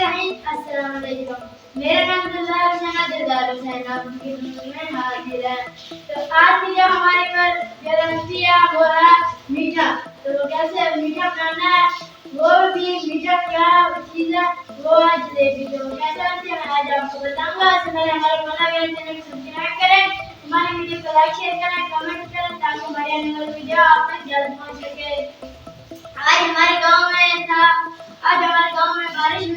अस्सलाम वालेकुम। मेरा नाम दिलदार हुसैन आपकी खिदमत में हाजिर है। तो आज की जो हमारे पर जो रेसिपी है वो है मीठा। तो कैसे मीठा बनाना है, वो भी मीठा क्या चीज़ है, वो है जलेबी। तो कैसे बनती है मैं आज आपको बताऊंगा। इससे पहले हमारे चैनल को सब्सक्राइब करें, हमारे वीडियो को लाइक शेयर करें, कमेंट करें ताकि हमारी आने वाली वीडियो आप तक जल्द पहुंच सके। आज हमारे गांव में बारिश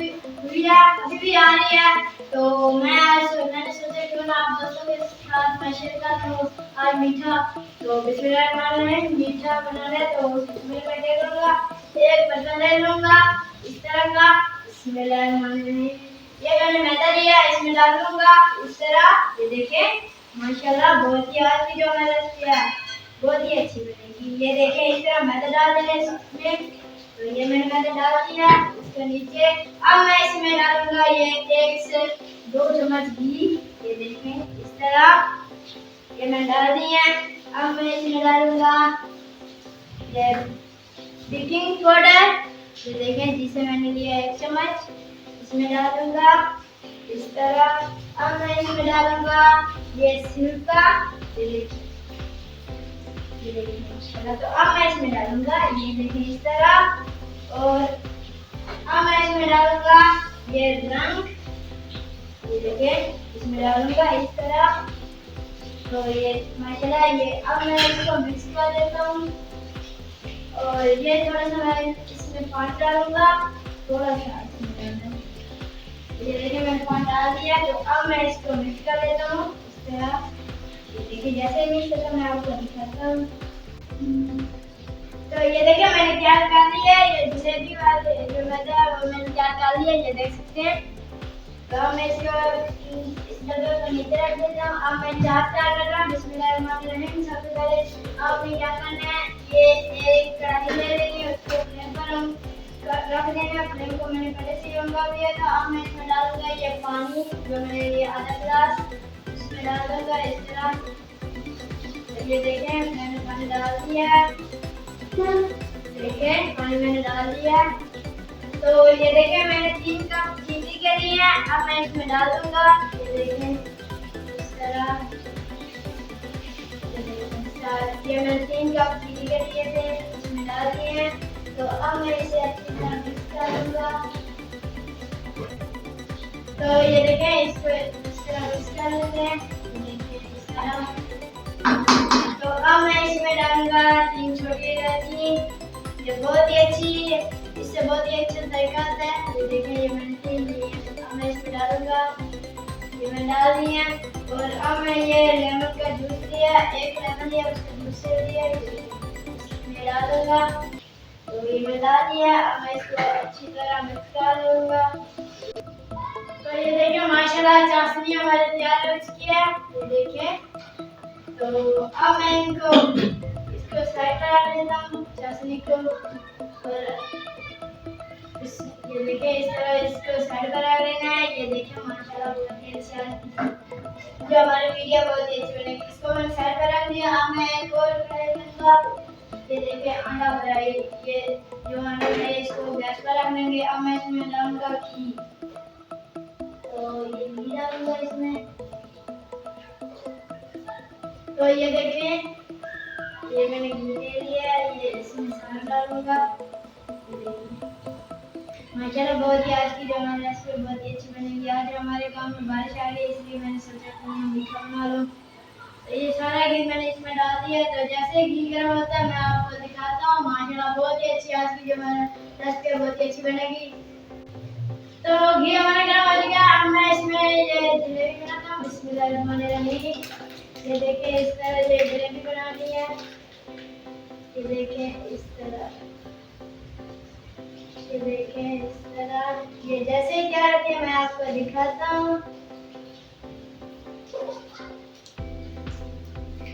हुई है, अभी भी आ रही है। तो मैंने सोचा क्यों ना आप दोस्तों के साथ मैं शेयर कर दूं आज मीठा। तो बिस्मिल्लाहिर्रहमानिर्रहीम मीठा बनाना है तो उसमें मैं क्या करूँगा, एक बर्तन ले लूँगा इस तरह का। बिस्मिल्लाहिर्रहमानिर्रहीम ये मैंने मैदा लिया, इसमें डाल दूँगा इस तरह। ये देखें माशाल्लाह बहुत ही आज की जो मैं रेसिपी है बहुत ही अच्छी बनेगी। ये देखें इस तरह मैदा डाल देना इसमें। तो ये मैंने मैदा डाल दिया इसके नीचे। अब मैं इसमें डालूंगा ये 1 से 2 चम्मच घी। ये देखें इस तरह ये मैं डाल दी है। अब मैं इसमें डालूंगा ये बेकिंग पाउडर। ये देखें जिसे मैंने लिया 1 चम्मच, इसमें डालूंगा इस तरह। अब मैं इसमें डालूंगा ये सिरका। ये देखिए तो अब मैं इसमें डालूंगा ये देखिए इस तरह। और अब मैं इसमें डालूंगा ये रंग। ये देखिए इसमें डालूंगा इस तरह। तो ये माशाल्लाह ये अब मैं इसको मिक्स कर देता हूँ। और ये थोड़ा सा मैं इसमें पानी डालूंगा, थोड़ा सा इसमें डालना। ये देखिए मैंने पानी डाल दिया। तो अब मैं इसको मिक्स कर देता हूँ इस तरह। देखिए जैसे मिक्स करके मैं आपको दिखाता हूँ। तो ये देखिए मैंने तैयार कर लिया है ये जलेबी वाले जो मैदा है वो मैंने तैयार कर लिया, ये देख सकते हैं। तो मैं इसको इस डब्बे को नीचे रख देता हूँ। अब मैं चाट तैयार कर रहा हूँ। बिस्मिल्लाहिर्रहमानिर्रहीम। सबसे पहले आपने क्या करना है, ये एक कढ़ाई ले लेनी है, उसको फ्लेम पर हम रख देना है। फ्लेम को मैंने पहले से ऑन कर दिया था। अब मैं इसमें डालूंगा ये पानी जो मैंने लिया आधा गिलास, इसमें डाल दूंगा इस तरह। ये देखें मैंने पानी डाल दिया है। देखें पानी मैंने डाल दिया है। तो ये देखें मैंने 3 कप चीनी के लिए है। अब मैं इसमें डाल दूंगा। ये देखें इस तरह। ये मैंने 3 कप चीनी के लिए थे, इसमें डाल दिए हैं। तो अब मैं इसे अच्छी तरह मिक्स कर दूंगा। तो ये देखें इसको इस तरह मिक्स कर लेते हैं। देखिए इस तरह। तो अब मैं इसमें डालूंगा 3 छोटी इलायची। ये बहुत ही अच्छी, इससे बहुत ही अच्छा जायका आता है। ये देखिए ये मैंने 3 ली है। अब मैं इसमें डालूंगा, ये मैंने डाल दी है। और अब मैं ये लेमन का जूस लिया, 1 लेमन लिया उसका जूस से लिया, इसमें डाल दूंगा। तो ये मैंने डाल दिया। अब मैं इसको अच्छी तरह मिक्स कर लूंगा। तो ये देखिए माशाल्लाह चाशनी हमारी तैयार हो चुकी है। ये देखिए। तो अब मैं इसको साइड पर रख देता हूँ चाशनी को। और ये देखिए इस तरह इसको साइड पर रख देना है। ये देखिए माशाल्लाह बहुत ही अच्छा जो हमारी वीडियो बहुत ही अच्छी बनेगी। इसको मैंने साइड पर रख दिया। अब मैं एक और कढ़ाई लूंगा। ये देखिए अंडा भरा है, ये जो अंडा है इसको गैस पर रख देंगे। अब मैं इसमें डालूंगा घी। तो ये घी डालूंगा इसमें। तो ये देखें ये मैंने घी ले लिया है, ये इसमें सारा डालूंगा। माशाल्लाह बहुत ही आज की जो हमारी रेसिपी बहुत ही अच्छी बनेगी। आज हमारे गांव में बारिश आ रही है इसलिए मैंने सोचा कि मैं मीठा बना लूँ। तो ये सारा घी मैंने इसमें डाल दिया। तो जैसे घी गर्म होता है मैं आपको दिखाता हूँ। माशाल्लाह बहुत ही अच्छी आज की जो हमारी रेसिपी बहुत ही अच्छी बनेगी। तो घी हमारा गर्म हो गया। अब मैं इसमें ये जलेबी बनाता हूँ। बिस्मिल्लाहिर्रहमानिर्रहीम। ये देखिए इस तरह ये जलेबी बना ली है। ये देखें इस तरह। ये देखें इस तरह। ये जैसे ही तैयार होती है मैं आपको दिखाता हूँ।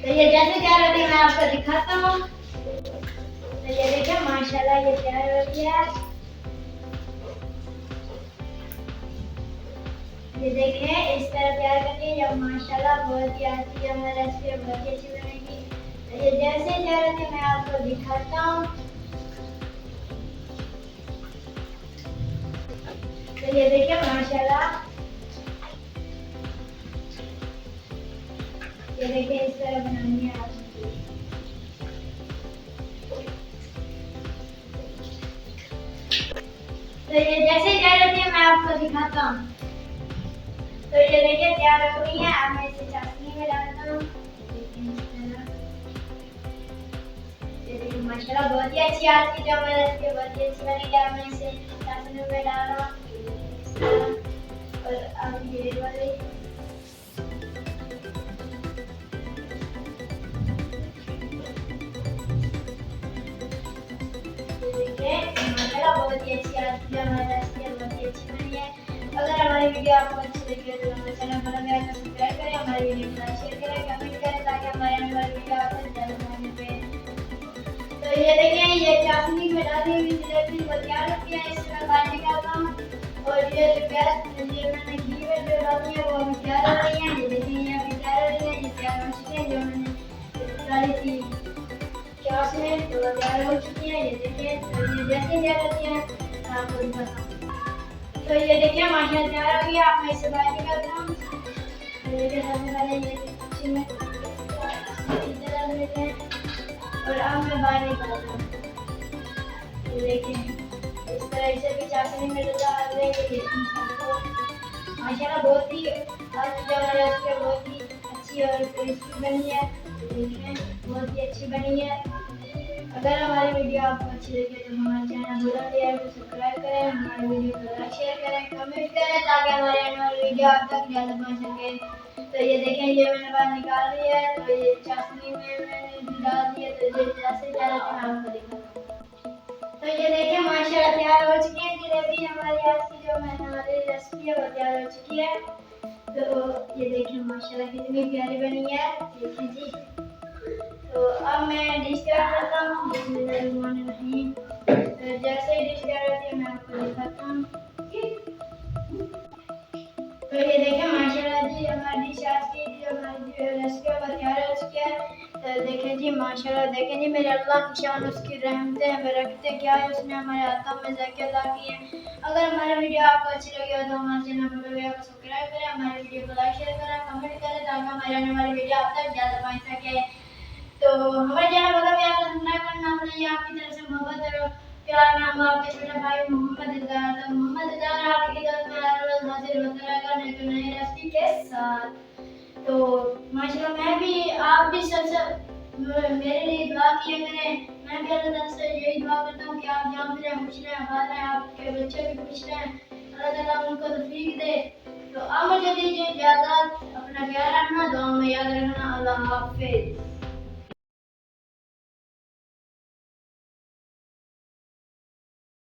तो ये जैसे तैयार होती है मैं आपको दिखाता हूँ। तो ये देखें माशाल्लाह ये तैयार हो गया। ये देखें इस तरह तैयार करके जब माशाल्लाह बहुत ही अच्छी हमारी रेसिपी बहुत ही अच्छी बनेगी। तो ये जैसे तैयार होती है मैं आपको दिखाता हूँ। तो ये देखिए माशाल्लाह, ये देखिए इस तरह बनानी है आपको। तो ये जैसे तैयार होती है मैं आपको दिखाता हूँ। तो ये देखिए तैयार हो गई है। अब मैं इसे चाशनी में डालता हूँ। ये देखिए माशाल्लाह बहुत ही अच्छी आज की जो हमारी रेसिपी बहुत ही अच्छी बनी है। मैं इसे चाशनी में डाल रहा हूँ। और अब ये वाले माशाल्लाह बहुत ही अच्छी आज की हमारी रेसिपी बहुत ही अच्छी बनी है। अगर हमारी वीडियो आपको अच्छी लगी तो हमारे चैनल को लाइक और सब्सक्राइब करें, हमारी वीडियो को शेयर करें, कमेंट करें ताकि हमारे आने वाली वीडियो आपको जल्द मिले। तो ये देखिए ये चाशनी में डाली हुई जलेबी को तैयार किया है, इससे मैं बाहर निकालता हूँ। और ये जो गैस ये मैंने घी में जो डाली है वो अभी तैयार हो रही है। ये देखिए ये अभी तैयार हो रही है, ये तैयार हो चुकी है जो मैंने डाली थी चाश में, तो तैयार हो चुकी है। ये देखिए तो ये जैसे तैयार होती है आपको दिखाता हूँ। तो ये देखिए माशाल्लाह तैयार हो गया। आप मैं इसे बाहर निकालता हूँ। तो ये देखिए सबसे पहले ये इसमें इधर डाल देते हैं और अब मैं बाहर निकालता हूँ। ये देखिए इस तरह इसे भी चाशनी में डाल देंगे। माशाल्लाह बहुत ही आज जो हमारी रेसिपी बहुत ही अच्छी और टेस्टी बनी है। देखिए बहुत ही अच्छी बनी है। अगर हमारी वीडियो आपको अच्छी लगे तो हमारे चैनल बुलंदिया को सब्सक्राइब करें, हमारे वीडियो को लाइक शेयर करें, कमेंट करें ताकि हमारे आने वाली वीडियो आप तक ज़्यादा पहुंच सके। तो ये देखें ये मैंने बाहर निकाल ली है। तो ये चाशनी में मैंने डाल दी है। तो ये जैसे तैयार होती है आपको दिखाता हूँ। तो ये देखिए माशाल्लाह तैयार हो चुकी है जलेबी हमारी आज की जो मैंने हमारी रेसिपी है वो तैयार हो चुकी है। तो ये देखिए माशाल्लाह कितनी प्यारी बनी है। देखिए जी। तो अब मैं डिश तैयार करता हूँ। बिस्मिल्लाहिर्रहमानिर्रहीम। तो जैसे ही डिश तैयार होती है मैं आपको दिखाता हूँ। तो ये देखिए माशाल्लाह जी हमारी डिश आज की जो हमारी रेसिपी है वो तैयार हो चुकी है। तो देखें जी माशाल्लाह, देखें जी मेरे अल्लाह की शान उसकी रहमतें हमें रखते क्या है उसने हमारे हाथों में ज़ायके अता किए हैं। अगर हमारी वीडियो आपको अच्छी लगी हो तो हमारे चैनल को सब्सक्राइब करें, हमारी वीडियो को लाइक शेयर करें, कमेंट करें ताकि हमारी आने वाली वीडियो आप तक ज़्यादा पहुँच सके। तो हमारे चैनल को भी आप सब्सक्राइब करना अपने आपकी तरफ से मोहब्बत और प्यार में हम आपके छोटे भाई मोहम्मद इज़हार। तो मोहम्मद इज़हार आपकी खिदमत में हर रोज हाजिर होता रहेगा नई तो नई रेसिपी के साथ। तो माशाल्लाह मैं भी आप भी सबसे मेरे लिए दुआ किया करें। मैं भी अल्लाह ताला से यही दुआ करता हूँ कि आप जहाँ भी रहें खुश रहें, आबाद रहें, आपके बच्चे भी खुश रहें, अल्लाह ताला उनको तौफीक दे। तो अब मुझे दीजिए इजाज़त, अपना ख्याल रखना, दुआ में याद रखना। अल्लाह हाफ़िज़।